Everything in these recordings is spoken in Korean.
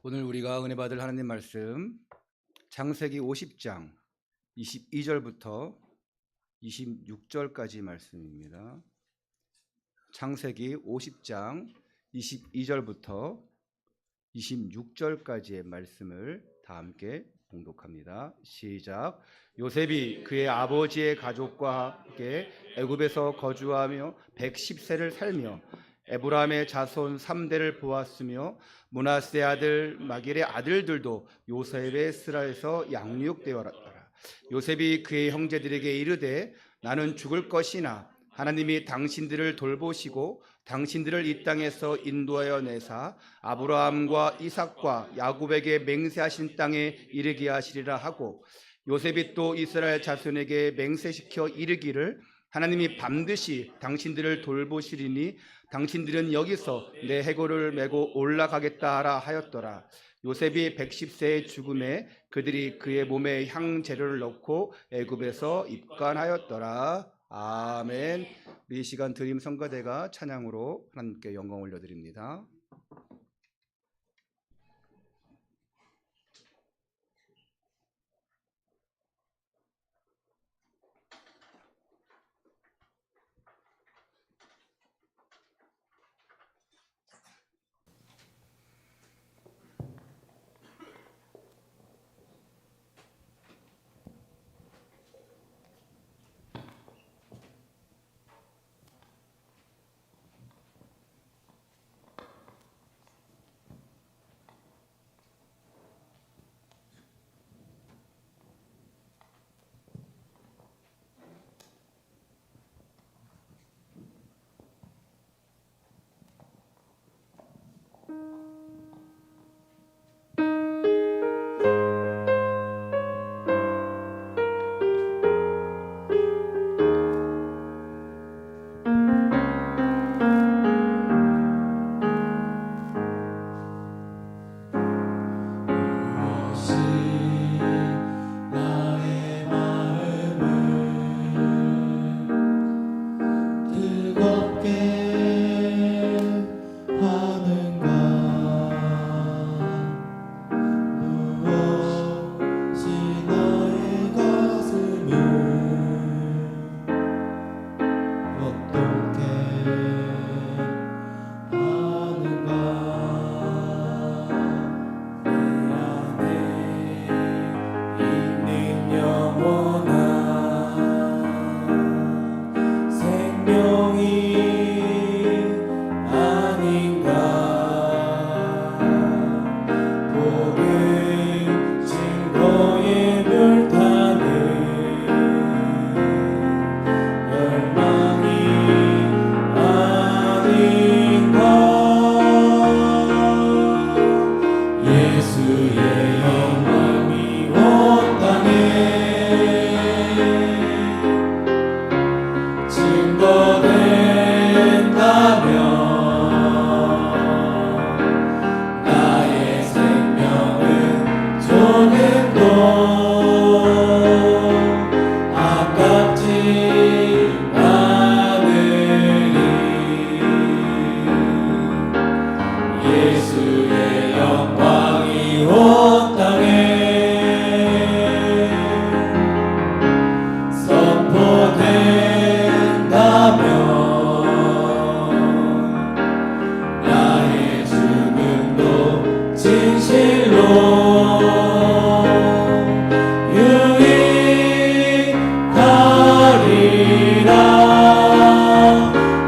오늘 우리가 은혜 받을 하나님 말씀 창세기 50장 22절부터 26절까지 말씀입니다. 창세기 50장 22절부터 26절까지의 말씀을 다 함께 봉독합니다. 시작. 요셉이 그의 아버지의 가족과 함께 애굽에서 거주하며 110세를 살며 에브라임의 자손 3대를 보았으며 므낫세 아들 마길의 아들들도 요셉의 스라에서 양육되었더라. 요셉이 그의 형제들에게 이르되 나는 죽을 것이나 하나님이 당신들을 돌보시고 당신들을 이 땅에서 인도하여 내사 아브라함과 이삭과 야곱에게 맹세하신 땅에 이르게 하시리라 하고, 요셉이 또 이스라엘 자손에게 맹세시켜 이르기를 하나님이 반드시 당신들을 돌보시리니 당신들은 여기서 내 해골을 메고 올라가겠다 하라 하였더라. 요셉이 110세의 죽음에 그들이 그의 몸에 향재료를 넣고 애굽에서 입관하였더라. 아멘. 이 시간 드림 성가대가 찬양으로 하나님께 영광 올려드립니다.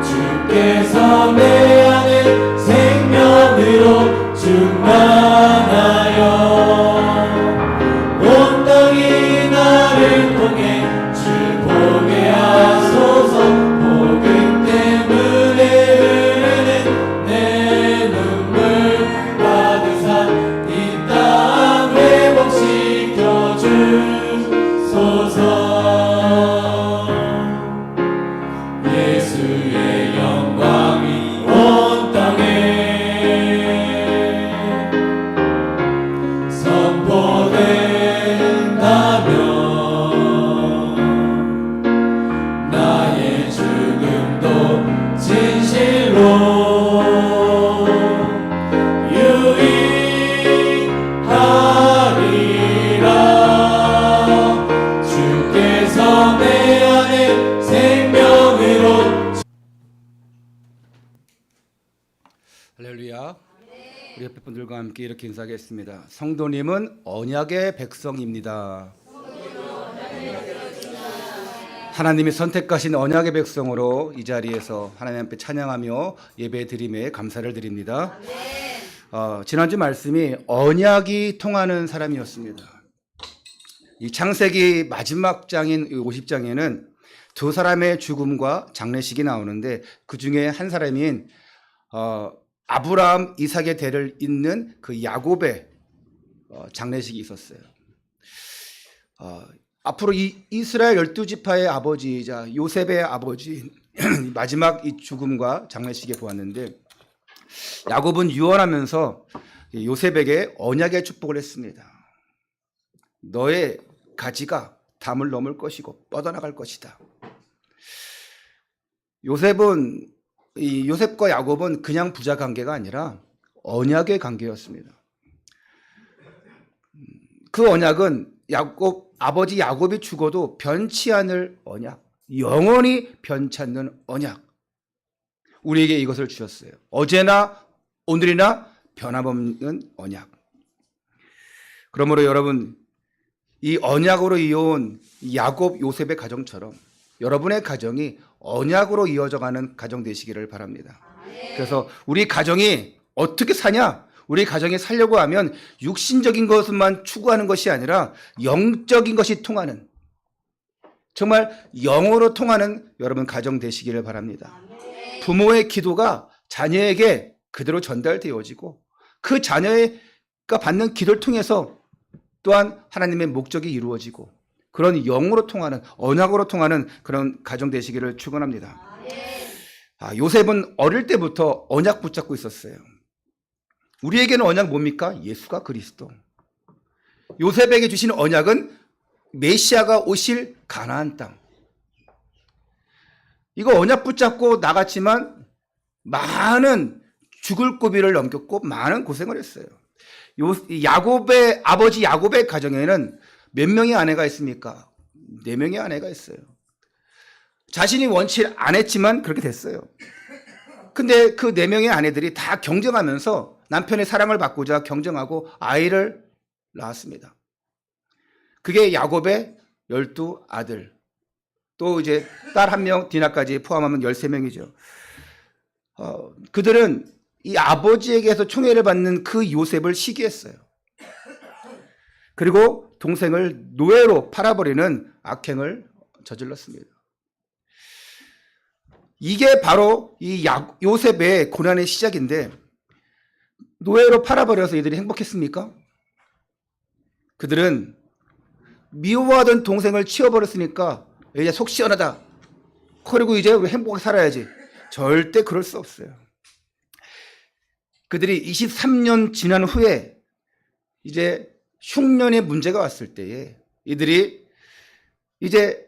주께서 내 안에 생명으로 할렐루야. 우리 옆에 분들과 함께 이렇게 인사하겠습니다. 성도님은 언약의 백성입니다. 하나님이 선택하신 언약의 백성으로 이 자리에서 하나님 앞에 찬양하며 예배드림에 감사를 드립니다. 지난주 말씀이 언약이 통하는 사람이었습니다. 이 창세기 마지막 장인 50장에는 두 사람의 죽음과 장례식이 나오는데 그 중에 한 사람인 아브라함, 이삭의 대를 잇는 그 야곱의 장례식이 있었어요. 앞으로 이 이스라엘 12지파의 아버지이자 요셉의 아버지 마지막 이 죽음과 장례식에 보았는데 야곱은 유언하면서 요셉에게 언약의 축복을 했습니다. 너의 가지가 담을 넘을 것이고 뻗어나갈 것이다. 요셉과 야곱은 그냥 부자 관계가 아니라 언약의 관계였습니다. 그 언약은 아버지 야곱이 죽어도 변치 않을 언약, 영원히 변치 않는 언약. 우리에게 이것을 주셨어요. 어제나 오늘이나 변함없는 언약. 그러므로 여러분, 이 언약으로 이어온 야곱 요셉의 가정처럼 여러분의 가정이 언약으로 이어져가는 가정 되시기를 바랍니다. 그래서 우리 가정이 어떻게 사냐? 우리 가정이 살려고 하면 육신적인 것만 추구하는 것이 아니라 영적인 것이 통하는, 정말 영으로 통하는 여러분 가정 되시기를 바랍니다. 부모의 기도가 자녀에게 그대로 전달되어지고 그 자녀가 받는 기도를 통해서 또한 하나님의 목적이 이루어지고 그런 영으로 통하는, 언약으로 통하는 그런 가정 되시기를 축원합니다. 요셉은 어릴 때부터 언약 붙잡고 있었어요. 우리에게는 언약 뭡니까? 예수가 그리스도. 요셉에게 주신 언약은 메시아가 오실 가나안 땅. 이거 언약 붙잡고 나갔지만 많은 죽을 고비를 넘겼고 많은 고생을 했어요. 야곱의 아버지 야곱의 가정에는 몇 명의 아내가 있습니까? 4명의 아내가 있어요. 자신이 원치 안 했지만 그렇게 됐어요. 근데 그 4명의 아내들이 다 경쟁하면서 남편의 사랑을 받고자 경쟁하고 아이를 낳았습니다. 그게 야곱의 12아들. 또 이제 딸 1명, 디나까지 포함하면 13명이죠. 그들은 이 아버지에게서 총애를 받는 그 요셉을 시기했어요. 그리고 동생을 노예로 팔아버리는 악행을 저질렀습니다. 이게 바로 이 요셉의 고난의 시작인데, 노예로 팔아버려서 이들이 행복했습니까? 그들은 미워하던 동생을 치워버렸으니까 이제 속 시원하다. 그리고 이제 우리 행복하게 살아야지. 절대 그럴 수 없어요. 그들이 23년 지난 후에 이제 흉년의 문제가 왔을 때에 이들이 이제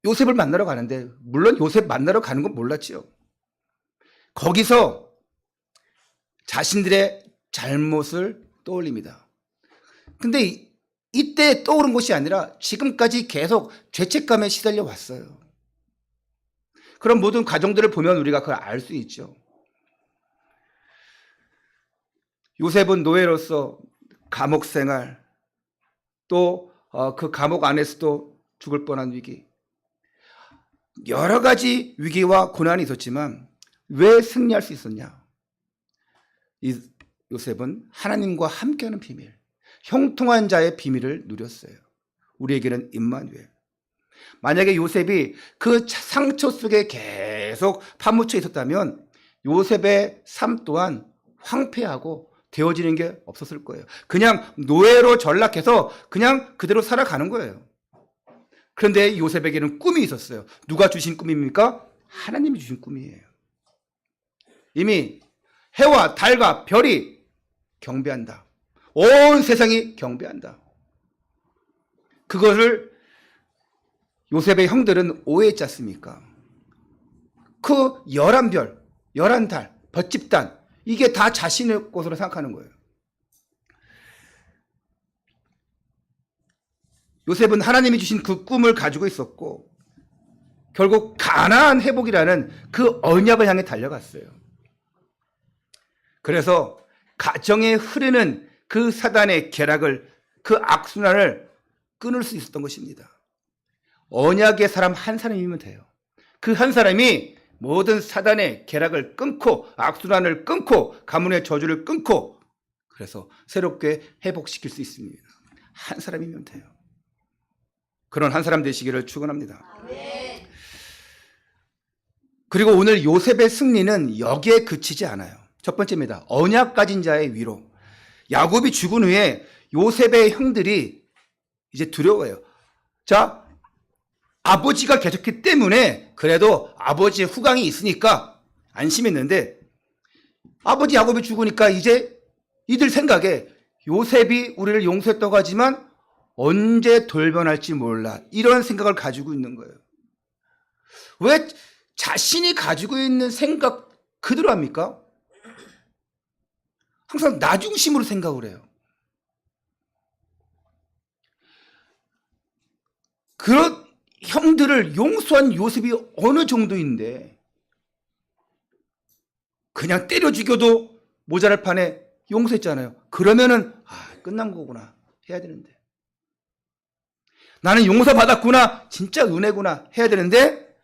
요셉을 만나러 가는데, 물론 요셉 만나러 가는 건 몰랐죠. 거기서 자신들의 잘못을 떠올립니다. 근데 이때 떠오른 것이 아니라 지금까지 계속 죄책감에 시달려 왔어요. 그런 모든 과정들을 보면 우리가 그걸 알 수 있죠. 요셉은 노예로서 감옥 생활, 또 그 감옥 안에서도 죽을 뻔한 위기, 여러 가지 위기와 고난이 있었지만 왜 승리할 수 있었냐? 이 요셉은 하나님과 함께하는 비밀, 형통한 자의 비밀을 누렸어요. 우리에게는 임마누엘. 만약에 요셉이 그 상처 속에 계속 파묻혀 있었다면 요셉의 삶 또한 황폐하고 되어지는 게 없었을 거예요. 그냥 노예로 전락해서 그냥 그대로 살아가는 거예요. 그런데 요셉에게는 꿈이 있었어요. 누가 주신 꿈입니까? 하나님이 주신 꿈이에요. 이미 해와 달과 별이 경배한다. 온 세상이 경배한다. 그것을 요셉의 형들은 오해했지 않습니까? 그 11별, 11달, 볏집단, 이게 다 자신의 것으로 생각하는 거예요. 요셉은 하나님이 주신 그 꿈을 가지고 있었고, 결국 가나안 회복이라는 그 언약을 향해 달려갔어요. 그래서 가정에 흐르는 그 사단의 계략을, 그 악순환을 끊을 수 있었던 것입니다. 언약의 사람 한 사람이면 돼요. 그 한 사람이 모든 사단의 계략을 끊고 악순환을 끊고 가문의 저주를 끊고 그래서 새롭게 회복시킬 수 있습니다. 한 사람이면 돼요. 그런 한 사람 되시기를 축원합니다. 그리고 오늘 요셉의 승리는 여기에 그치지 않아요. 첫 번째입니다. 언약 가진 자의 위로. 야곱이 죽은 후에 요셉의 형들이 이제 두려워해요. 자, 아버지가 계셨기 때문에 그래도 아버지의 후광이 있으니까 안심했는데 아버지 야곱이 죽으니까 이제 이들 생각에 요셉이 우리를 용서했다고 하지만 언제 돌변할지 몰라, 이런 생각을 가지고 있는 거예요. 왜 자신이 가지고 있는 생각 그대로 합니까? 항상 나 중심으로 생각을 해요. 그런 형들을 용서한 요셉이 어느 정도인데 그냥 때려 죽여도 모자랄 판에 용서했잖아요. 그러면은 끝난 거구나 해야 되는데, 나는 용서받았구나, 진짜 은혜구나 해야 되는데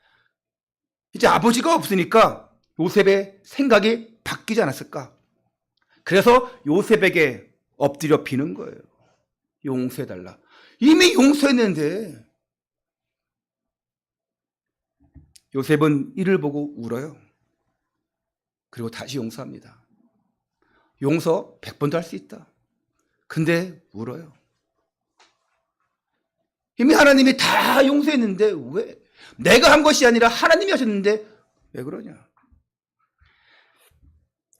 이제 아버지가 없으니까 요셉의 생각이 바뀌지 않았을까? 그래서 요셉에게 엎드려 비는 거예요. 용서해달라. 이미 용서했는데. 요셉은 이를 보고 울어요. 그리고 다시 용서합니다. 용서 100번도 할 수 있다. 근데 울어요. 이미 하나님이 다 용서했는데 왜? 내가 한 것이 아니라 하나님이 하셨는데 왜 그러냐?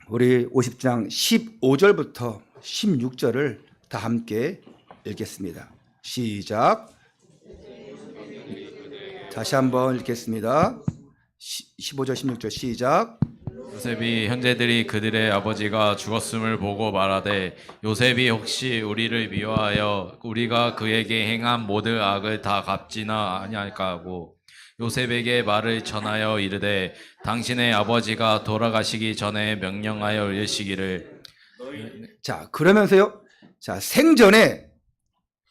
우리 50장 15절부터 16절을 다 함께 읽겠습니다. 시작. 다시 한번 읽겠습니다. 15절 16절 시작. 요셉이 형제들이 그들의 아버지가 죽었음을 보고 말하되 요셉이 혹시 우리를 미워하여 우리가 그에게 행한 모든 악을 다 갚지나 아니할까 하고 요셉에게 말을 전하여 이르되 당신의 아버지가 돌아가시기 전에 명령하여 이르시기를. 자, 그러면서요. 자, 생전에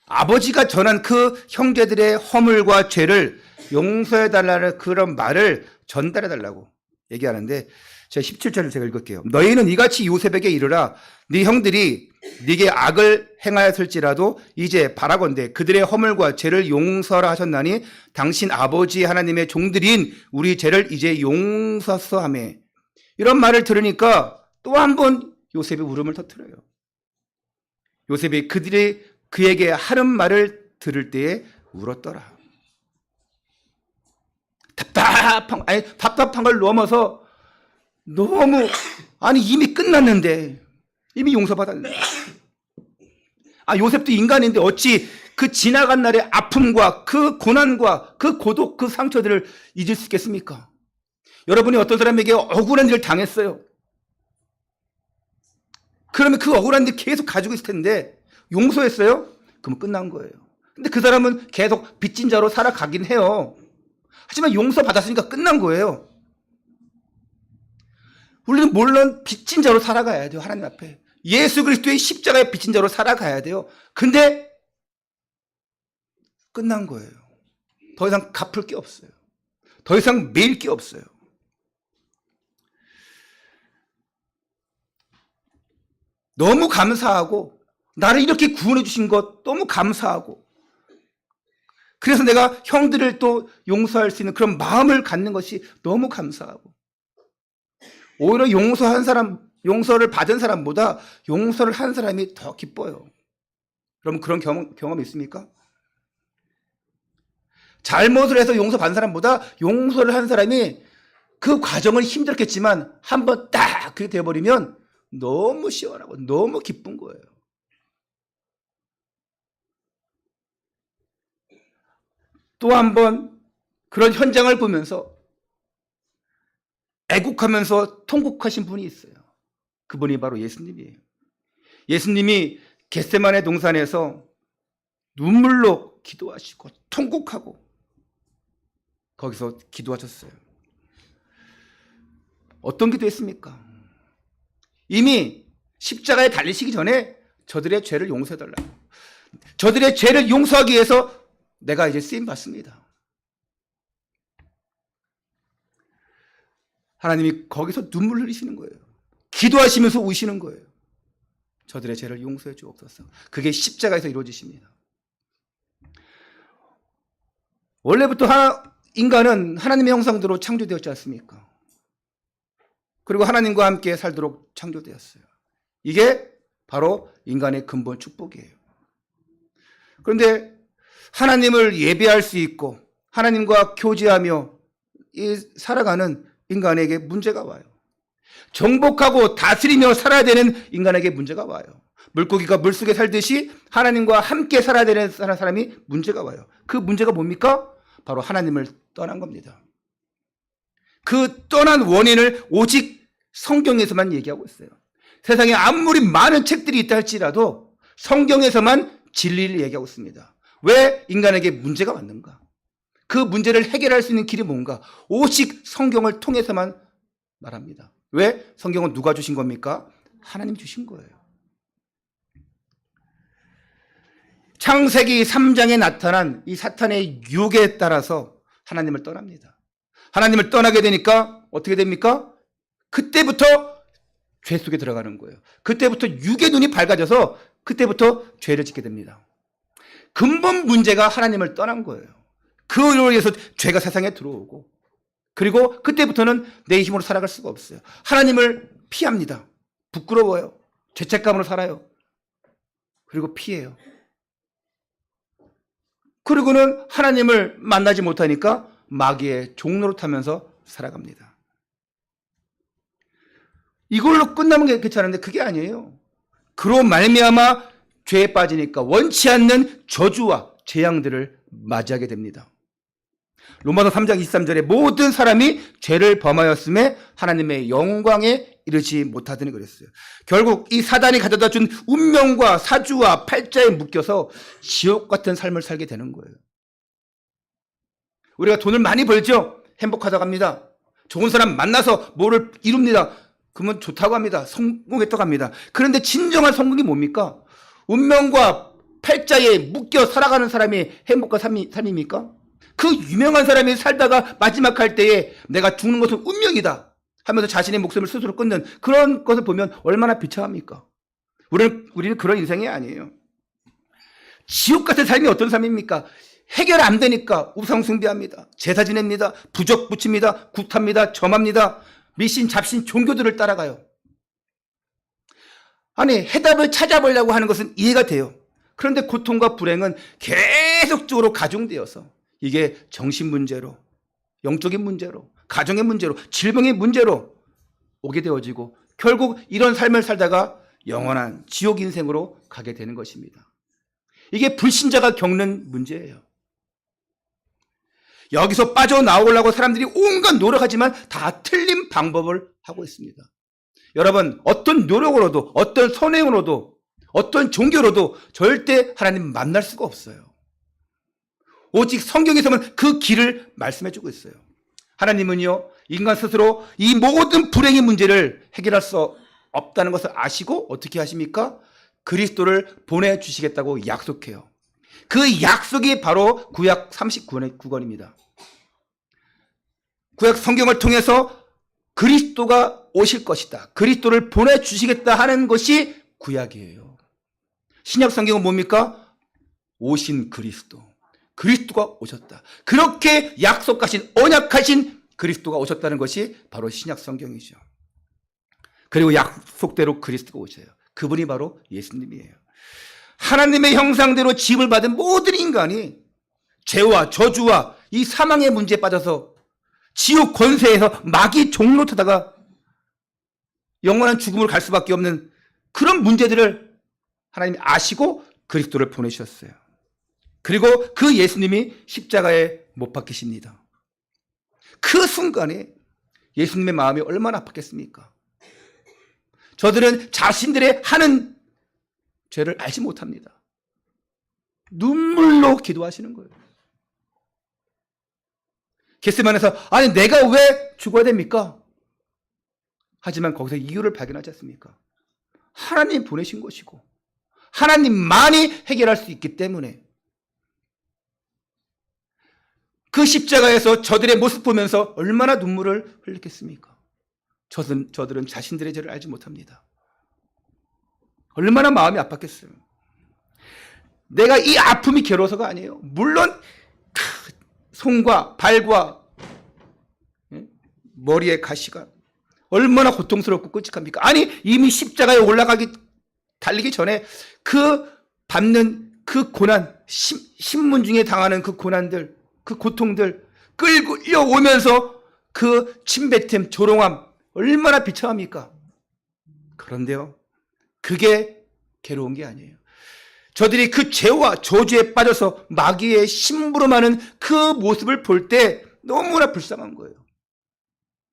아버지가 전한 그 형제들의 허물과 죄를 용서해달라는 그런 말을 전달해달라고 얘기하는데, 제가 17절을 제가 읽을게요. 너희는 이같이 요셉에게 이르라. 네 형들이 네게 악을 행하였을지라도 이제 바라건대 그들의 허물과 죄를 용서라 하셨나니 당신 아버지 하나님의 종들인 우리 죄를 이제 용서서 하며. 이런 말을 들으니까 또 한 번 요셉이 울음을 터뜨려요. 요셉이 그들이 그에게 하는 말을 들을 때에 울었더라. 답답한 걸 넘어서 너무, 이미 끝났는데, 이미 용서받았는데. 요셉도 인간인데 어찌 그 지나간 날의 아픔과 그 고난과 그 고독, 그 상처들을 잊을 수 있겠습니까? 여러분이 어떤 사람에게 억울한 일을 당했어요. 그러면 그 억울한 일 계속 가지고 있을 텐데 용서했어요? 그러면 끝난 거예요. 근데 그 사람은 계속 빚진 자로 살아가긴 해요. 하지만 용서받았으니까 끝난 거예요. 우리는 물론 빚진 자로 살아가야 돼요. 하나님 앞에. 예수 그리스도의 십자가의 빚진 자로 살아가야 돼요. 근데 끝난 거예요. 더 이상 갚을 게 없어요. 더 이상 매일 게 없어요. 너무 감사하고 나를 이렇게 구원해 주신 것 너무 감사하고, 그래서 내가 형들을 또 용서할 수 있는 그런 마음을 갖는 것이 너무 감사하고, 오히려 용서를 받은 사람보다 용서를 한 사람이 더 기뻐요. 여러분 그런 경험 있습니까? 잘못을 해서 용서받은 사람보다 용서를 한 사람이 그 과정을 힘들었겠지만 한번 딱 그렇게 되어버리면 너무 시원하고 너무 기쁜 거예요. 또 한 번 그런 현장을 보면서 애국하면서 통곡하신 분이 있어요. 그분이 바로 예수님이에요. 예수님이 겟세마네 동산에서 눈물로 기도하시고 통곡하고 거기서 기도하셨어요. 어떤 기도했습니까? 이미 십자가에 달리시기 전에 저들의 죄를 용서해달라고. 저들의 죄를 용서하기 위해서 내가 이제 쓰임받습니다. 하나님이 거기서 눈물 흘리시는 거예요. 기도하시면서 우시는 거예요. 저들의 죄를 용서해 주옵소서. 그게 십자가에서 이루어지십니다. 원래부터 인간은 하나님의 형상대로 창조되었지 않습니까? 그리고 하나님과 함께 살도록 창조되었어요. 이게 바로 인간의 근본 축복이에요. 그런데 하나님을 예배할 수 있고 하나님과 교제하며 살아가는 인간에게 문제가 와요. 정복하고 다스리며 살아야 되는 인간에게 문제가 와요. 물고기가 물속에 살듯이 하나님과 함께 살아야 되는 사람이 문제가 와요. 그 문제가 뭡니까? 바로 하나님을 떠난 겁니다. 그 떠난 원인을 오직 성경에서만 얘기하고 있어요. 세상에 아무리 많은 책들이 있다 할지라도 성경에서만 진리를 얘기하고 있습니다. 왜 인간에게 문제가 왔는가? 그 문제를 해결할 수 있는 길이 뭔가? 오직 성경을 통해서만 말합니다. 왜? 성경은 누가 주신 겁니까? 하나님 주신 거예요. 창세기 3장에 나타난 이 사탄의 유혹에 따라서 하나님을 떠납니다. 하나님을 떠나게 되니까 어떻게 됩니까? 그때부터 죄 속에 들어가는 거예요. 그때부터 육의 눈이 밝아져서 그때부터 죄를 짓게 됩니다. 근본 문제가 하나님을 떠난 거예요. 그로 인해서 죄가 세상에 들어오고, 그리고 그때부터는 내 힘으로 살아갈 수가 없어요. 하나님을 피합니다. 부끄러워요. 죄책감으로 살아요. 그리고 피해요. 그리고는 하나님을 만나지 못하니까 마귀의 종로로 타면서 살아갑니다. 이걸로 끝나면 괜찮은데 그게 아니에요. 그로 말미암아 죄에 빠지니까 원치 않는 저주와 재앙들을 맞이하게 됩니다. 로마서 3장 23절에 모든 사람이 죄를 범하였음에 하나님의 영광에 이르지 못하더니 그랬어요. 결국 이 사단이 가져다 준 운명과 사주와 팔자에 묶여서 지옥 같은 삶을 살게 되는 거예요. 우리가 돈을 많이 벌죠? 행복하다고 합니다. 좋은 사람 만나서 뭐를 이룹니다. 그러면 좋다고 합니다. 성공했다고 합니다. 그런데 진정한 성공이 뭡니까? 운명과 팔자에 묶여 살아가는 사람이 행복한 삶입니까? 그 유명한 사람이 살다가 마지막 할 때에 내가 죽는 것은 운명이다 하면서 자신의 목숨을 스스로 끊는 그런 것을 보면 얼마나 비참합니까? 우리는 그런 인생이 아니에요. 지옥 같은 삶이 어떤 삶입니까? 해결 안 되니까 우상 숭배합니다. 제사 지냅니다. 부적 붙입니다. 굿합니다. 점합니다. 미신, 잡신, 종교들을 따라가요. 아니, 해답을 찾아보려고 하는 것은 이해가 돼요. 그런데 고통과 불행은 계속적으로 가중되어서 이게 정신 문제로, 영적인 문제로, 가정의 문제로, 질병의 문제로 오게 되어지고 결국 이런 삶을 살다가 영원한 지옥 인생으로 가게 되는 것입니다. 이게 불신자가 겪는 문제예요. 여기서 빠져나오려고 사람들이 온갖 노력하지만 다 틀린 방법을 하고 있습니다. 여러분, 어떤 노력으로도, 어떤 선행으로도, 어떤 종교로도 절대 하나님 만날 수가 없어요. 오직 성경에서만 그 길을 말씀해주고 있어요. 하나님은요, 인간 스스로 이 모든 불행의 문제를 해결할 수 없다는 것을 아시고 어떻게 하십니까? 그리스도를 보내주시겠다고 약속해요. 그 약속이 바로 구약 39권입니다. 구약 성경을 통해서 그리스도가 오실 것이다. 그리스도를 보내주시겠다 하는 것이 구약이에요. 신약 성경은 뭡니까? 오신 그리스도. 그리스도가 오셨다. 그렇게 약속하신, 언약하신 그리스도가 오셨다는 것이 바로 신약 성경이죠. 그리고 약속대로 그리스도가 오셔요. 그분이 바로 예수님이에요. 하나님의 형상대로 지음을 받은 모든 인간이 죄와 저주와 이 사망의 문제에 빠져서 지옥 권세에서 마귀 종로 타다가 영원한 죽음을 갈 수밖에 없는 그런 문제들을 하나님이 아시고 그리스도를 보내주셨어요. 그리고 그 예수님이 십자가에 못 박히십니다. 그 순간에 예수님의 마음이 얼마나 아팠겠습니까? 저들은 자신들의 하는 죄를 알지 못합니다. 눈물로 기도하시는 거예요. 겟세마네에서 아니 내가 왜 죽어야 됩니까? 하지만 거기서 이유를 발견하지 않습니까? 하나님 보내신 것이고 하나님만이 해결할 수 있기 때문에 그 십자가에서 저들의 모습 보면서 얼마나 눈물을 흘렸겠습니까? 저들은 자신들의 죄를 알지 못합니다. 얼마나 마음이 아팠겠어요. 내가 이 아픔이 괴로워서가 아니에요. 물론 손과 발과 머리의 가시가 얼마나 고통스럽고 끔찍합니까? 아니 이미 십자가에 달리기 전에 그 받는 그 고난, 신문중에 당하는 그 고난들, 그 고통들 끌려오면서 그 침뱉음, 조롱함 얼마나 비참합니까? 그런데요, 그게 괴로운 게 아니에요. 저들이 그 죄와 저주에 빠져서 마귀의 심부름하는 그 모습을 볼 때 너무나 불쌍한 거예요.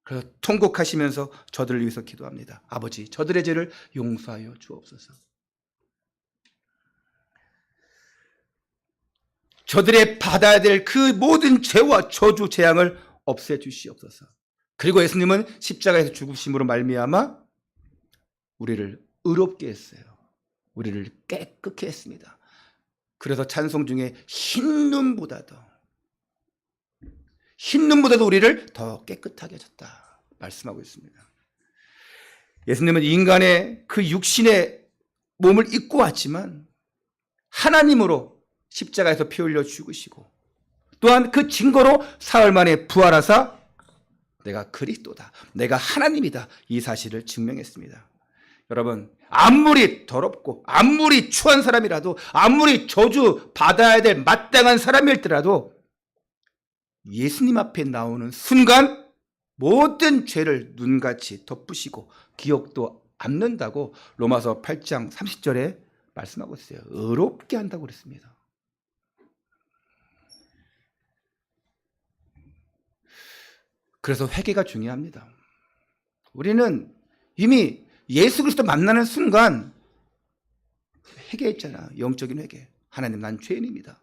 그래서 통곡하시면서 저들을 위해서 기도합니다. 아버지, 저들의 죄를 용서하여 주옵소서. 저들의 받아야 될 그 모든 죄와 저주, 재앙을 없애주시옵소서. 그리고 예수님은 십자가에서 죽으심으로 말미암아 우리를 의롭게 했어요. 우리를 깨끗게 했습니다. 그래서 찬송 중에 흰 눈보다도 우리를 더 깨끗하게 해줬다 말씀하고 있습니다. 예수님은 인간의 그 육신의 몸을 입고 왔지만 하나님으로 십자가에서 피 흘려 죽으시고 또한 그 증거로 사흘 만에 부활하사 내가 그리스도다, 내가 하나님이다, 이 사실을 증명했습니다. 여러분, 아무리 더럽고 아무리 추한 사람이라도 아무리 저주 받아야 될 마땅한 사람일지라도 예수님 앞에 나오는 순간 모든 죄를 눈같이 덮으시고 기억도 않는다고 로마서 8장 30절에 말씀하고 있어요. 의롭게 한다고 그랬습니다. 그래서 회개가 중요합니다. 우리는 이미 예수 그리스도 만나는 순간 회개했잖아. 영적인 회개. 하나님, 난 죄인입니다.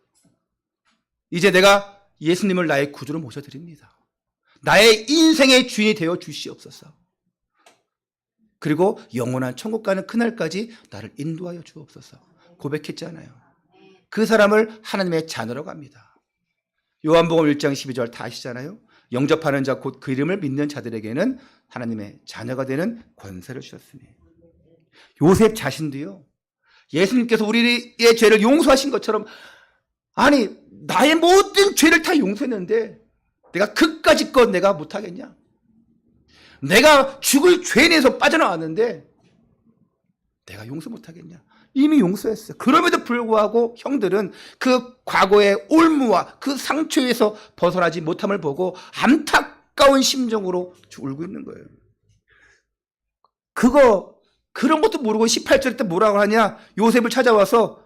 이제 내가 예수님을 나의 구주로 모셔드립니다. 나의 인생의 주인이 되어 주시옵소서. 그리고 영원한 천국 가는 그날까지 나를 인도하여 주옵소서. 고백했잖아요. 그 사람을 하나님의 자녀라고 합니다. 요한복음 1장 12절 다 아시잖아요. 영접하는 자 곧 그 이름을 믿는 자들에게는 하나님의 자녀가 되는 권세를 주셨으니. 요셉 자신도요, 예수님께서 우리의 죄를 용서하신 것처럼 아니 나의 모든 죄를 다 용서했는데 내가 그까짓 것 내가 못하겠냐? 내가 죽을 죄인에서 빠져나왔는데 내가 용서 못하겠냐? 이미 용서했어요. 그럼에도 불구하고 형들은 그 과거의 올무와 그 상처에서 벗어나지 못함을 보고 안타까운 심정으로 울고 있는 거예요. 그런 것도 모르고 18절 때 뭐라고 하냐? 요셉을 찾아와서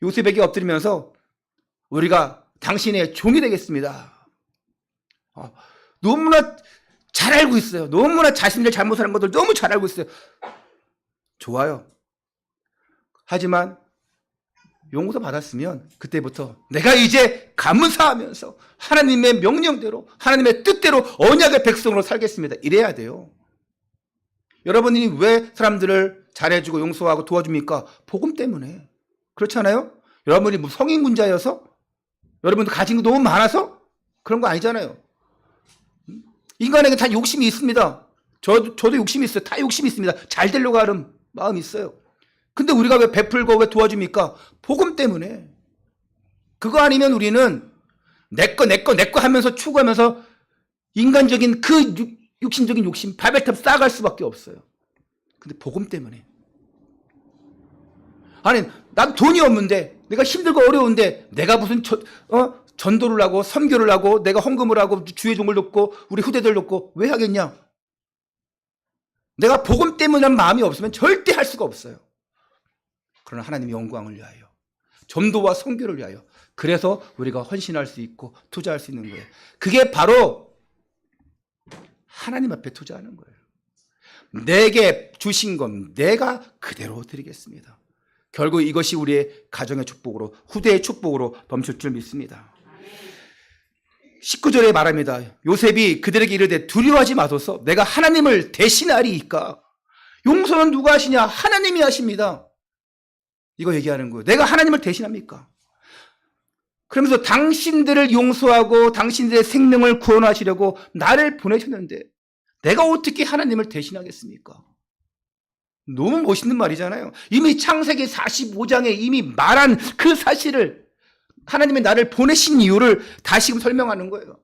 요셉에게 엎드리면서 우리가 당신의 종이 되겠습니다. 너무나 잘 알고 있어요. 너무나 자신들 잘못하는 것들 너무 잘 알고 있어요. 좋아요. 하지만 용서 받았으면 그때부터 내가 이제 감사하면서 하나님의 명령대로 하나님의 뜻대로 언약의 백성으로 살겠습니다. 이래야 돼요. 여러분이 왜 사람들을 잘해주고 용서하고 도와줍니까? 복음 때문에. 그렇잖아요? 여러분이 뭐 성인군자여서? 여러분도 가진 거 너무 많아서? 그런 거 아니잖아요. 인간에게 다 욕심이 있습니다. 저도 욕심이 있어요. 다 욕심이 있습니다. 잘 되려고 하는 마음이 있어요. 근데 우리가 왜 베풀고 왜 도와줍니까? 복음 때문에. 그거 아니면 우리는 내 거 하면서 추구하면서 인간적인 그 육신적인 욕심, 발베탑 쌓아갈 수밖에 없어요. 근데 복음 때문에. 아니, 난 돈이 없는데, 내가 힘들고 어려운데, 내가 무슨 전도를 하고, 선교를 하고, 내가 헌금을 하고, 주의 종을 돕고, 우리 후대들 돕고, 왜 하겠냐? 내가 복음 때문이란 마음이 없으면 절대 할 수가 없어요. 그러나 하나님의 영광을 위하여, 전도와 선교를 위하여, 그래서 우리가 헌신할 수 있고 투자할 수 있는 거예요. 그게 바로 하나님 앞에 투자하는 거예요. 내게 주신 건 내가 그대로 드리겠습니다. 결국 이것이 우리의 가정의 축복으로, 후대의 축복으로 넘칠 줄 믿습니다. 19절에 말합니다. 요셉이 그들에게 이르되 두려워하지 마소서 내가 하나님을 대신하리이까. 용서는 누가 하시냐? 하나님이 하십니다. 이거 얘기하는 거예요. 내가 하나님을 대신합니까? 그러면서 당신들을 용서하고 당신들의 생명을 구원하시려고 나를 보내셨는데 내가 어떻게 하나님을 대신하겠습니까? 너무 멋있는 말이잖아요. 이미 창세기 45장에 이미 말한 그 사실을, 하나님이 나를 보내신 이유를 다시금 설명하는 거예요.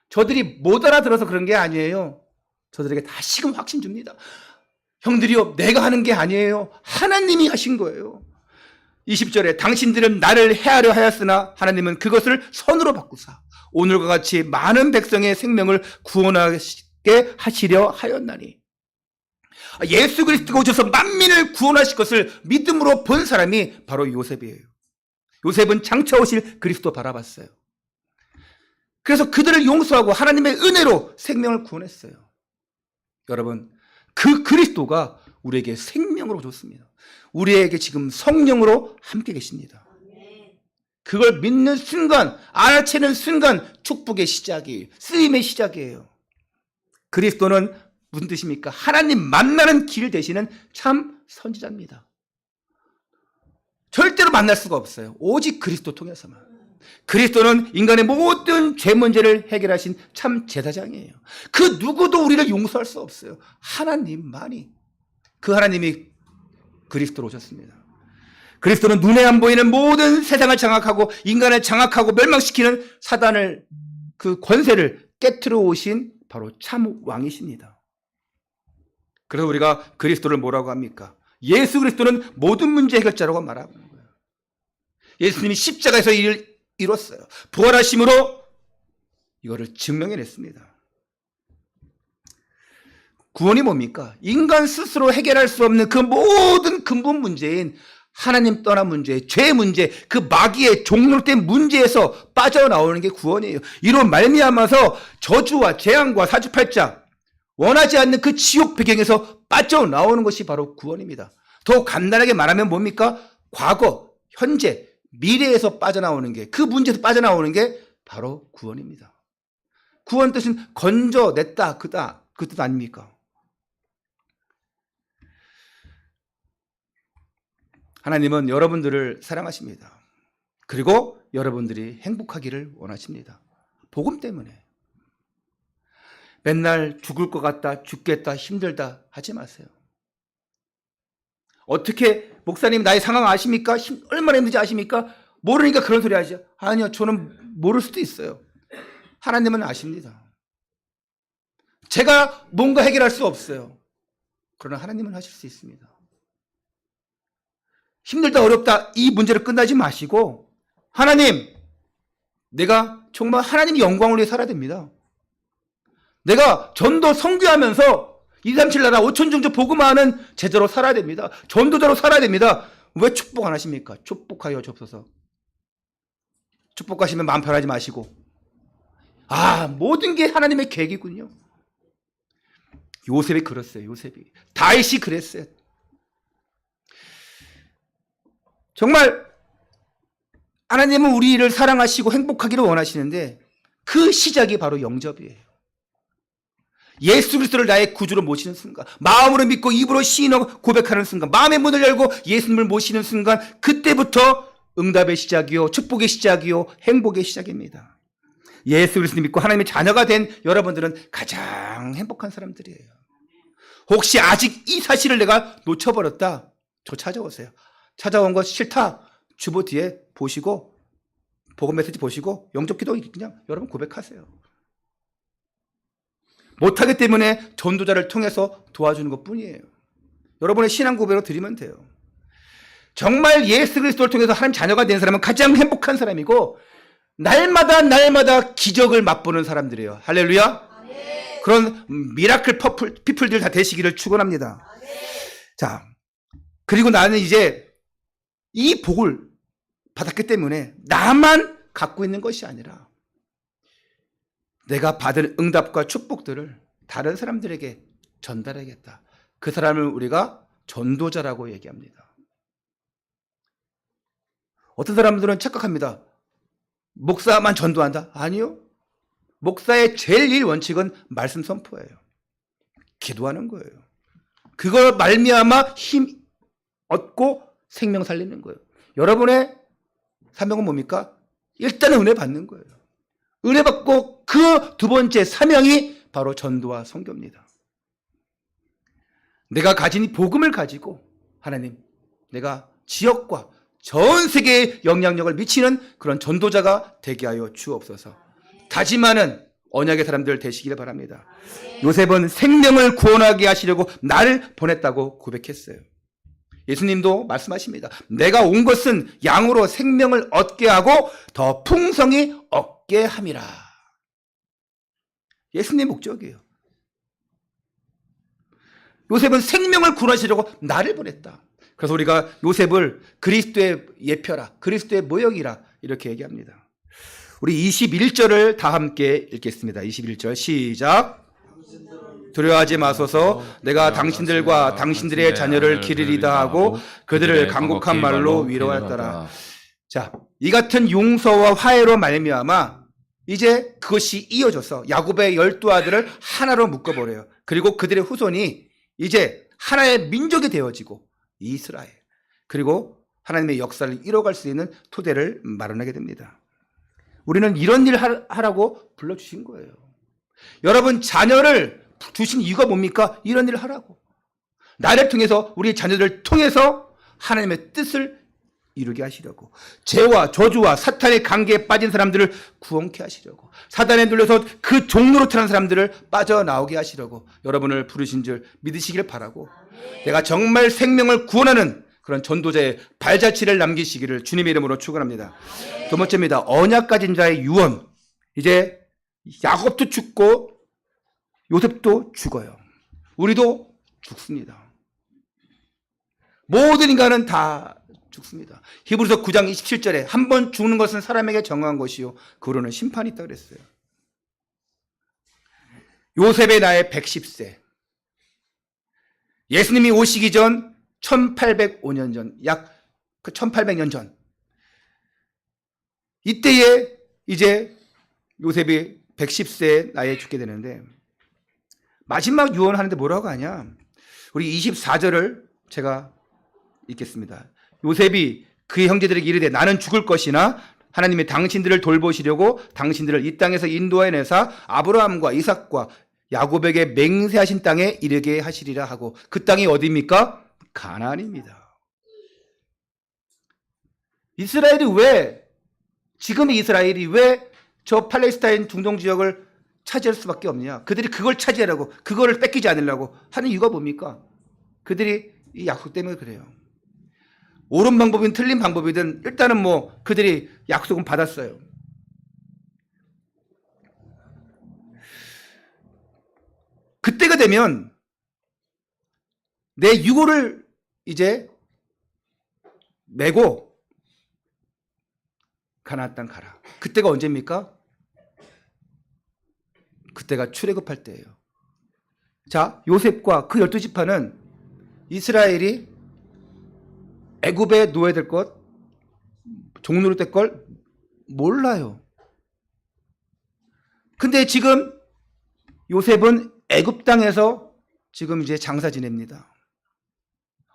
저들이 못 알아들어서 그런 게 아니에요. 저들에게 다시금 확신 줍니다. 형들이요, 내가 하는 게 아니에요. 하나님이 하신 거예요. 20절에 당신들은 나를 해하려 하였으나 하나님은 그것을 선으로 바꾸사 오늘과 같이 많은 백성의 생명을 구원하게 하시려 하였나니. 예수 그리스도가 오셔서 만민을 구원하실 것을 믿음으로 본 사람이 바로 요셉이에요. 요셉은 장차 오실 그리스도 바라봤어요. 그래서 그들을 용서하고 하나님의 은혜로 생명을 구원했어요. 여러분, 그 그리스도가 우리에게 생명으로 줬습니다. 우리에게 지금 성령으로 함께 계십니다. 그걸 믿는 순간, 알아채는 순간 축복의 시작이에요. 쓰임의 시작이에요. 그리스도는 무슨 뜻입니까? 하나님 만나는 길 되시는 참 선지자입니다. 절대로 만날 수가 없어요. 오직 그리스도 통해서만. 그리스도는 인간의 모든 죄 문제를 해결하신 참 제사장이에요. 그 누구도 우리를 용서할 수 없어요. 하나님만이. 그 하나님이 그리스도로 오셨습니다. 그리스도는 눈에 안 보이는 모든 세상을 장악하고 인간을 장악하고 멸망시키는 사단을, 그 권세를 깨트려 오신 바로 참 왕이십니다. 그래서 우리가 그리스도를 뭐라고 합니까? 예수 그리스도는 모든 문제 해결자라고 말하는 거예요. 예수님이 십자가에서 일을 이뤘어요. 부활하심으로 이거를 증명해냈습니다. 구원이 뭡니까? 인간 스스로 해결할 수 없는 그 모든 근본 문제인 하나님 떠난 문제, 죄 문제, 그 마귀의 종로된 문제에서 빠져나오는 게 구원이에요. 이로 말미암아서 저주와 재앙과 사주팔자, 원하지 않는 그 지옥 배경에서 빠져나오는 것이 바로 구원입니다. 더 간단하게 말하면 뭡니까? 과거, 현재, 미래에서 빠져나오는 게, 그 문제에서 빠져나오는 게 바로 구원입니다. 구원 뜻은 건져냈다, 그 뜻 아닙니까? 하나님은 여러분들을 사랑하십니다. 그리고 여러분들이 행복하기를 원하십니다. 복음 때문에. 맨날 죽을 것 같다, 죽겠다, 힘들다 하지 마세요. 어떻게, 목사님 나의 상황 아십니까? 얼마나 힘든지 아십니까? 모르니까 그런 소리 하죠. 아니요, 저는 모를 수도 있어요. 하나님은 아십니다. 제가 뭔가 해결할 수 없어요. 그러나 하나님은 하실 수 있습니다. 힘들다, 어렵다, 이 문제를 끝나지 마시고, 하나님, 내가 정말 하나님의 영광을 위해 살아야 됩니다. 내가 전도 선교하면서 237 나라 5천 종족 복음화하는 제자로 살아야 됩니다. 전도자로 살아야 됩니다. 왜 축복 안 하십니까? 축복하여 주옵소서. 축복하시면 마음 편하지 마시고, 모든 게 하나님의 계획이군요. 요셉이 그랬어요. 요셉이. 다윗이 그랬어요. 정말 하나님은 우리를 사랑하시고 행복하기를 원하시는데 그 시작이 바로 영접이에요. 예수 그리스도를 나의 구주로 모시는 순간, 마음으로 믿고 입으로 시인하고 고백하는 순간, 마음의 문을 열고 예수님을 모시는 순간, 그때부터 응답의 시작이요, 축복의 시작이요, 행복의 시작입니다. 예수 그리스도 믿고 하나님의 자녀가 된 여러분들은 가장 행복한 사람들이에요. 혹시 아직 이 사실을 내가 놓쳐버렸다, 저 찾아오세요. 찾아온 거 싫다, 주보 뒤에 보시고, 복음 메시지 보시고, 영접기도 그냥 여러분 고백하세요. 못하기 때문에 전도자를 통해서 도와주는 것 뿐이에요. 여러분의 신앙 고백으로 드리면 돼요. 정말 예수 그리스도를 통해서 하나님 자녀가 된 사람은 가장 행복한 사람이고, 날마다 기적을 맛보는 사람들이에요. 할렐루야. 아멘. 그런 미라클 피플들 다 되시기를 축원합니다. 자, 그리고 나는 이제 이 복을 받았기 때문에 나만 갖고 있는 것이 아니라 내가 받은 응답과 축복들을 다른 사람들에게 전달해야겠다. 그 사람을 우리가 전도자라고 얘기합니다. 어떤 사람들은 착각합니다. 목사만 전도한다? 아니요. 목사의 제일 일 원칙은 말씀 선포예요. 기도하는 거예요. 그걸 말미암아 힘 얻고 생명 살리는 거예요. 여러분의 사명은 뭡니까? 일단은 은혜 받는 거예요. 은혜 받고 그 두 번째 사명이 바로 전도와 선교입니다. 내가 가진 이 복음을 가지고 하나님, 내가 지역과 전 세계에 영향력을 미치는 그런 전도자가 되게 하여 주옵소서. 다짐하는 언약의 사람들 되시기를 바랍니다. 요셉은 생명을 구원하게 하시려고 나를 보냈다고 고백했어요. 예수님도 말씀하십니다. 내가 온 것은 양으로 생명을 얻게 하고 더 풍성히 얻게 함이라. 예수님의 목적이에요. 요셉은 생명을 구원하시려고 나를 보냈다. 그래서 우리가 요셉을 그리스도의 예표라, 그리스도의 모형이라 이렇게 얘기합니다. 우리 21절을 다 함께 읽겠습니다. 21절 시작. 두려워하지 마소서. 내가 당신들과 당신들의 자녀를 기르리다 하고 그들을 간곡한 말로 위로하였더라. 자, 이 같은 용서와 화해로 말미암아 이제 그것이 이어져서 야곱의 12아들을 하나로 묶어버려요. 그리고 그들의 후손이 이제 하나의 민족이 되어지고 이스라엘, 그리고 하나님의 역사를 이뤄갈 수 있는 토대를 마련하게 됩니다. 우리는 이런 일 하라고 불러주신 거예요. 여러분, 자녀를 주신 이유가 뭡니까? 이런 일을 하라고. 나를 통해서, 우리 자녀들을 통해서 하나님의 뜻을 이루게 하시려고. 죄와 저주와 사탄의 관계에 빠진 사람들을 구원케 하시려고. 사단에 눌려서 그 종로로 타는 사람들을 빠져나오게 하시려고 여러분을 부르신 줄 믿으시길 바라고, 내가 정말 생명을 구원하는 그런 전도자의 발자취를 남기시기를 주님의 이름으로 축원합니다. 두 번째입니다. 언약 가진 자의 유언. 이제 야곱도 죽고 요셉도 죽어요. 우리도 죽습니다. 모든 인간은 다 죽습니다. 히브리서 9장 27절에 한 번 죽는 것은 사람에게 정한 것이요 그로는 심판이 있다고 그랬어요. 요셉의 나이 110세. 예수님이 오시기 전 1805년 전, 약 1800년 전. 이때에 이제 요셉이 110세 나이에 죽게 되는데, 마지막 유언하는데 뭐라고 하냐? 우리 24절을 제가 읽겠습니다. 요셉이 그의 형제들에게 이르되 나는 죽을 것이나 하나님이 당신들을 돌보시려고 당신들을 이 땅에서 인도해내사 아브라함과 이삭과 야곱에게 맹세하신 땅에 이르게 하시리라 하고, 그 땅이 어디입니까? 가나안입니다. 이스라엘이 왜, 지금의 이스라엘이 왜 저 팔레스타인 중동 지역을 차지할 수밖에 없냐? 그들이 그걸 차지하려고, 그거를 뺏기지 않으려고 하는 이유가 뭡니까? 그들이 이 약속 때문에 그래요. 옳은 방법이든 틀린 방법이든 일단은 뭐 그들이 약속은 받았어요. 그때가 되면 내 유고를 이제 메고 가나안 땅 가라. 그때가 언제입니까? 그때가 출애굽할 때예요. 자, 요셉과 그 12지파는 이스라엘이 애굽에 노예될 것, 종노릇 될 걸 몰라요. 근데 지금 요셉은 애굽 땅에서 지금 이제 장사 지냅니다.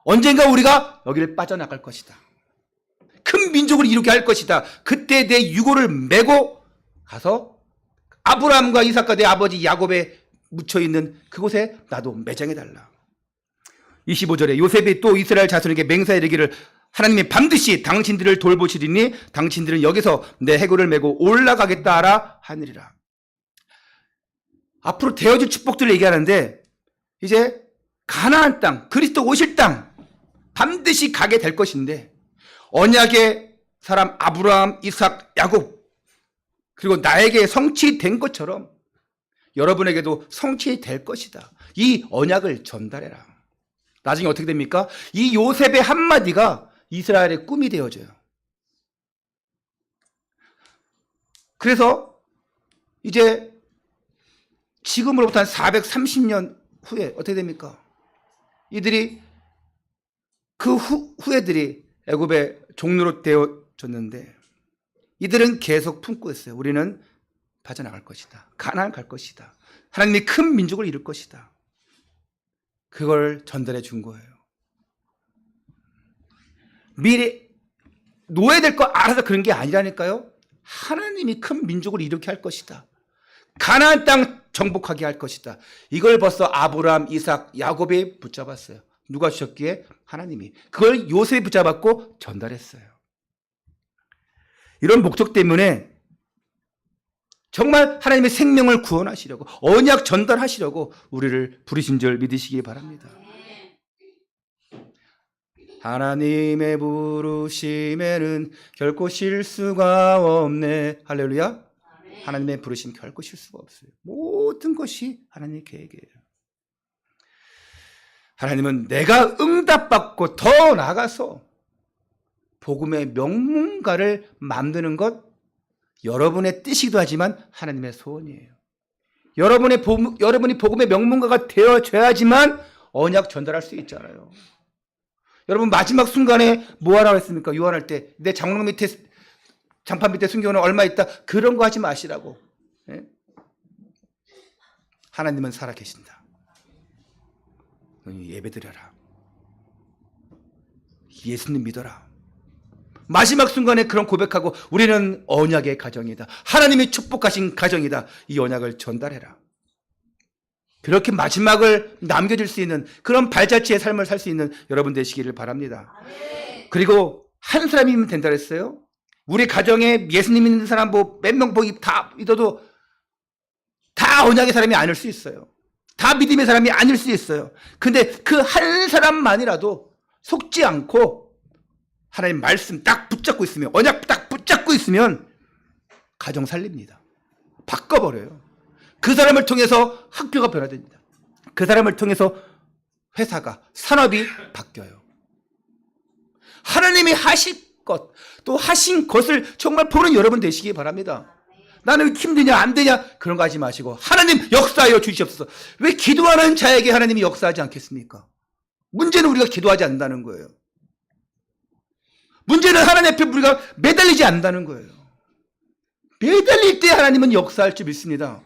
언젠가 우리가 여기를 빠져나갈 것이다. 큰 민족을 이루게 할 것이다. 그때 내 유고를 메고 가서 아브라함과 이삭과 내 아버지 야곱에 묻혀있는 그곳에 나도 매장해달라. 25절에 요셉이 또 이스라엘 자손에게 맹세하여 이르기를 하나님이 반드시 당신들을 돌보시리니 당신들은 여기서 내 해골을 메고 올라가겠다 하라 하느니라. 앞으로 되어질 축복들을 얘기하는데, 이제 가나안 땅, 그리스도 오실 땅 반드시 가게 될 것인데, 언약의 사람 아브라함, 이삭, 야곱, 그리고 나에게 성취된 것처럼 여러분에게도 성취될 것이다. 이 언약을 전달해라. 나중에 어떻게 됩니까? 이 요셉의 한마디가 이스라엘의 꿈이 되어져요. 그래서 이제 지금으로부터 한 430년 후에 어떻게 됩니까? 이들이 그 후예들이 애굽의 종로로 되어졌는데, 이들은 계속 품고 있어요. 우리는 빠져나갈 것이다. 가나안 갈 것이다. 하나님이 큰 민족을 이룰 것이다. 그걸 전달해 준 거예요. 미래 노예될 거 알아서 그런 게 아니라니까요. 하나님이 큰 민족을 일으키게 할 것이다. 가나안 땅 정복하게 할 것이다. 이걸 벌써 아브라함, 이삭, 야곱이 붙잡았어요. 누가 주셨기에? 하나님이. 그걸 요셉이 붙잡았고 전달했어요. 이런 목적 때문에 정말 하나님의 생명을 구원하시려고, 언약 전달하시려고 우리를 부르신 줄 믿으시기 바랍니다. 하나님의 부르심에는 결코 실수가 없네. 할렐루야. 하나님의 부르심 결코 실수가 없어요. 모든 것이 하나님의 계획이에요. 하나님은 내가 응답받고 더 나아가서 복음의 명문가를 만드는 것, 여러분의 뜻이기도 하지만 하나님의 소원이에요. 여러분이 복음의 명문가가 되어줘야지만 언약 전달할 수 있잖아요. 여러분 마지막 순간에 뭐 하라고 했습니까? 요한할 때 내 장롱 밑에 장판 밑에 숨겨놓은 얼마 있다, 그런 거 하지 마시라고. 예? 하나님은 살아계신다. 예배드려라. 예수님 믿어라. 마지막 순간에 그런 고백하고 우리는 언약의 가정이다. 하나님이 축복하신 가정이다. 이 언약을 전달해라. 그렇게 마지막을 남겨줄 수 있는 그런 발자취의 삶을 살 수 있는 여러분 되시기를 바랍니다. 그리고 한 사람이면 된다 그랬어요. 우리 가정에 예수님 믿는 사람 몇 명 다 믿어도 다 언약의 사람이 아닐 수 있어요. 다 믿음의 사람이 아닐 수 있어요. 근데 그 한 사람만이라도 속지 않고 하나님 말씀 딱 붙잡고 있으면, 언약 딱 붙잡고 있으면 가정 살립니다. 바꿔버려요. 그 사람을 통해서 학교가 변화됩니다. 그 사람을 통해서 회사가, 산업이 바뀌어요. 하나님이 하실 것, 또 하신 것을 정말 보는 여러분 되시기 바랍니다. 나는 힘드냐 안 되냐 그런 거 하지 마시고 하나님 역사하여 주시옵소서. 왜 기도하는 자에게 하나님이 역사하지 않겠습니까? 문제는 우리가 기도하지 않는다는 거예요. 문제는 하나님 앞에 우리가 매달리지 않는다는 거예요. 매달릴 때 하나님은 역사할 줄 믿습니다.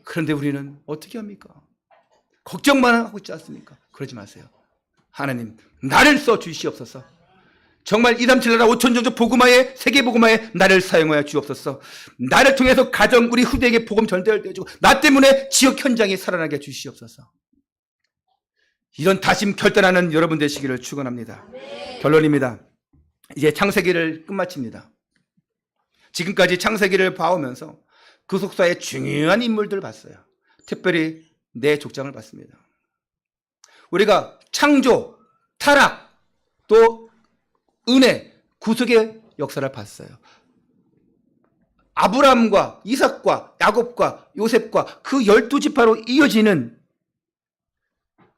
그런데 우리는 어떻게 합니까? 걱정만 하고 있지 않습니까? 그러지 마세요. 하나님 나를 써 주시옵소서. 정말 237 나라 5천 종족 복음화에, 세계 복음화에 나를 사용하여 주옵소서. 나를 통해서 가정, 우리 후대에게 복음 전달되어주고 나 때문에 지역 현장이 살아나게 주시옵소서. 이런 다짐 결단하는 여러분 되시기를 축원합니다. 결론입니다. 이제 창세기를 끝마칩니다. 지금까지 창세기를 봐오면서 그 속사의 중요한 인물들을 봤어요. 특별히 네 족장을 봤습니다. 우리가 창조, 타락, 또 은혜, 구속의 역사를 봤어요. 아브라함과 이삭과 야곱과 요셉과 그 12지파로 이어지는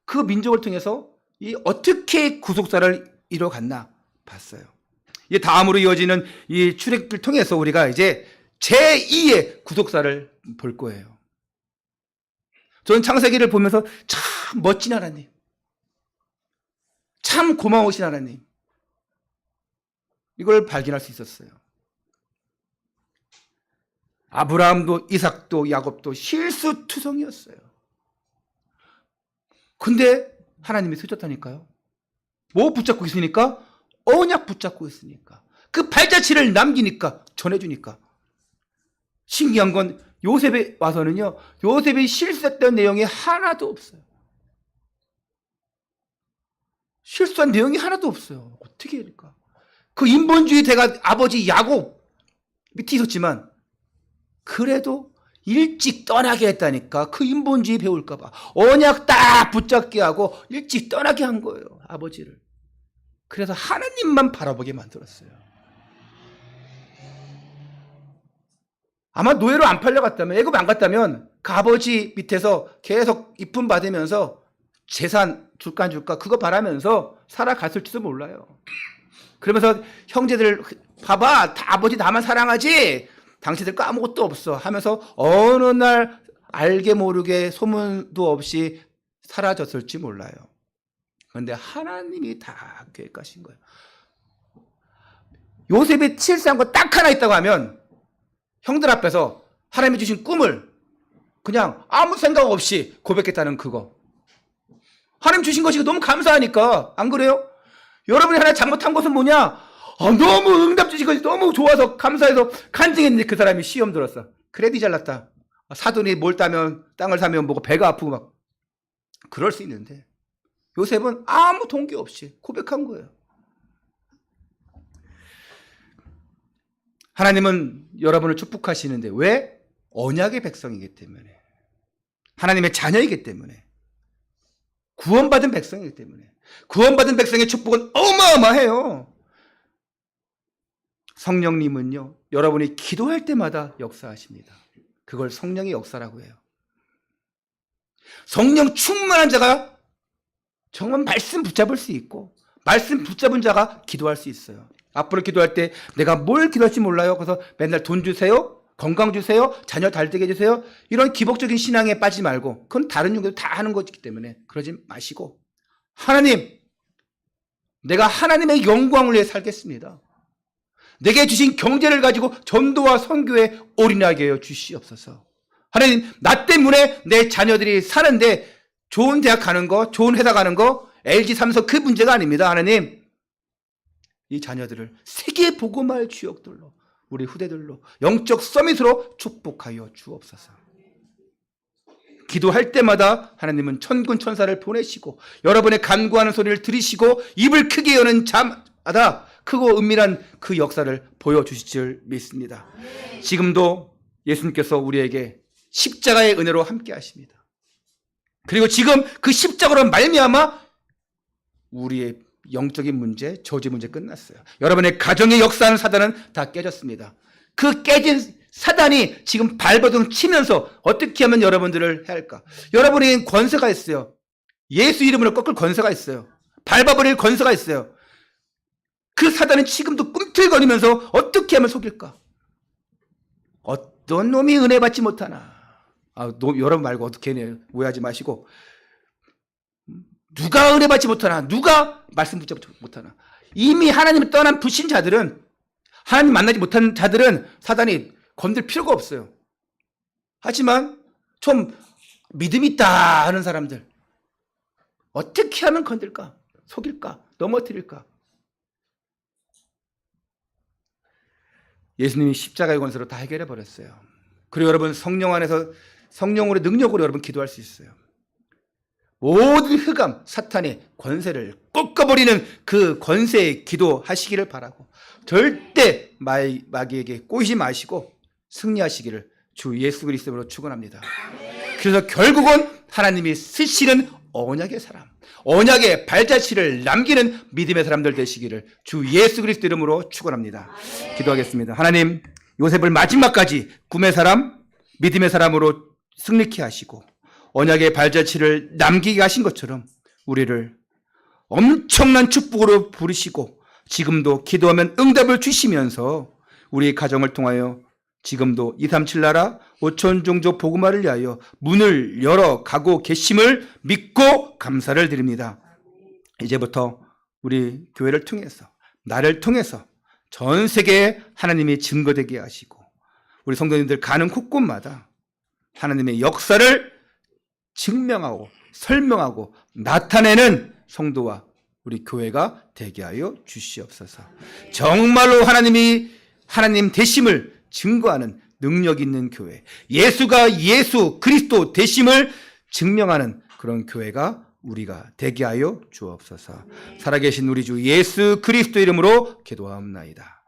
그 민족을 통해서 이 어떻게 구속사를 이뤄갔나 봤어요. 이 다음으로 이어지는 이 출애굽을 통해서 우리가 이제 제2의 구속사를 볼 거예요. 저는 창세기를 보면서 참 멋진 하나님, 참 고마우신 하나님, 이걸 발견할 수 있었어요. 아브라함도 이삭도 야곱도 실수투성이었어요. 근데 하나님이 쓰셨다니까요. 뭐 붙잡고 있으니까? 언약 붙잡고 있으니까. 그 발자취를 남기니까, 전해주니까. 신기한 건 요셉에 와서는요, 요셉이 실수했던 내용이 하나도 없어요. 실수한 내용이 하나도 없어요. 어떻게 할까? 그 인본주의 대가 아버지 야곱 밑에 있었지만 그래도 일찍 떠나게 했다니까. 그 인본주의 배울까봐 언약 딱 붙잡게 하고 일찍 떠나게 한 거예요, 아버지를. 그래서 하나님만 바라보게 만들었어요. 아마 노예로 안 팔려갔다면, 애굽 안 갔다면 그 아버지 밑에서 계속 이쁨 받으면서 재산 줄까 안 줄까 그거 바라면서 살아갔을지도 몰라요. 그러면서 형제들 봐봐, 다 아버지 나만 사랑하지, 당신들 거 아무것도 없어 하면서 어느 날 알게 모르게 소문도 없이 사라졌을지 몰라요. 그런데 하나님이 다 계획하신 거예요. 요셉이 실수한 거 딱 하나 있다고 하면 형들 앞에서 하나님이 주신 꿈을 그냥 아무 생각 없이 고백했다는 그거. 하나님 주신 것이 너무 감사하니까. 안 그래요? 여러분이 하나 잘못한 것은 뭐냐? 너무 응답 주신 것이 너무 좋아서 감사해서 간증했는데 그 사람이 시험 들었어. 크레딧 잘났다. 사돈이 뭘 따면 땅을 사면 뭐고 배가 아프고 막 그럴 수 있는데 요셉은 아무 동기 없이 고백한 거예요. 하나님은 여러분을 축복하시는데 왜? 언약의 백성이기 때문에, 하나님의 자녀이기 때문에, 구원받은 백성이기 때문에. 구원받은 백성의 축복은 어마어마해요. 성령님은요, 여러분이 기도할 때마다 역사하십니다. 그걸 성령의 역사라고 해요. 성령 충만한 자가 정말 말씀 붙잡을 수 있고, 말씀 붙잡은 자가 기도할 수 있어요. 앞으로 기도할 때 내가 뭘 기도할지 몰라요. 그래서 맨날 돈 주세요, 건강 주세요, 자녀 잘 되게 해주세요, 이런 기복적인 신앙에 빠지지 말고, 그건 다른 용도도 다 하는 거기 때문에 그러지 마시고, 하나님, 내가 하나님의 영광을 위해 살겠습니다. 내게 주신 경제를 가지고 전도와 선교에 올인하게 하여 주시옵소서. 하나님, 나 때문에 내 자녀들이 사는데 좋은 대학 가는 거, 좋은 회사 가는 거, LG, 삼성 그 문제가 아닙니다. 하나님, 이 자녀들을 세계 복음화의 주역들로, 우리 후대들로 영적 서밋으로 축복하여 주옵소서. 기도할 때마다 하나님은 천군 천사를 보내시고 여러분의 간구하는 소리를 들으시고 입을 크게 여는 자마다 크고 은밀한 그 역사를 보여주실 줄 믿습니다. 지금도 예수님께서 우리에게 십자가의 은혜로 함께 하십니다. 그리고 지금 그 십자가로 말미암아 우리의 영적인 문제, 저주 문제 끝났어요. 여러분의 가정의 역사하는 사단은 다 깨졌습니다. 그 깨진 사단이 지금 발버둥 치면서 어떻게 하면 여러분들을 해야 할까? 여러분이 권세가 있어요. 예수 이름으로 꺾을 권세가 있어요. 밟아버릴 권세가 있어요. 그 사단은 지금도 꿈틀거리면서 어떻게 하면 속일까? 어떤 놈이 은혜 받지 못하나? 여러분 말고 어떻게 해요? 오해하지 마시고, 누가 은혜 받지 못하나? 누가 말씀 붙잡지 못하나? 이미 하나님을 떠난 불신자들은, 하나님 만나지 못한 자들은 사단이 건들 필요가 없어요. 하지만 좀 믿음 있다 하는 사람들, 어떻게 하면 건들까? 속일까? 넘어뜨릴까? 예수님이 십자가의 권세로 다 해결해 버렸어요. 그리고 여러분 성령 안에서 성령으로 능력으로 여러분 기도할 수 있어요. 모든 흑암, 사탄의 권세를 꺾어버리는 그 권세에 기도하시기를 바라고, 절대 마귀에게 꼬이지 마시고 승리하시기를 주 예수 그리스도로 축원합니다. 그래서 결국은 하나님이 쓰시는 언약의 사람, 언약의 발자취를 남기는 믿음의 사람들 되시기를 주 예수 그리스도 이름으로 축원합니다. 기도하겠습니다. 하나님, 요셉을 마지막까지 꿈의 사람, 믿음의 사람으로 승리케 하시고 언약의 발자취를 남기게 하신 것처럼 우리를 엄청난 축복으로 부르시고 지금도 기도하면 응답을 주시면서 우리 가정을 통하여 지금도 237 나라 5천 종족 복음화를 위하여 문을 열어 가고 계심을 믿고 감사를 드립니다. 이제부터 우리 교회를 통해서, 나를 통해서 전 세계에 하나님이 증거되게 하시고 우리 성도님들 가는 곳곳마다 하나님의 역사를 증명하고 설명하고 나타내는 성도와 우리 교회가 되게 하여 주시옵소서. 정말로 하나님 되심을 증거하는 능력 있는 교회, 예수가 예수 그리스도 되심을 증명하는 그런 교회가 우리가 되게 하여 주옵소서. 살아계신 우리 주 예수 그리스도 이름으로 기도하옵나이다.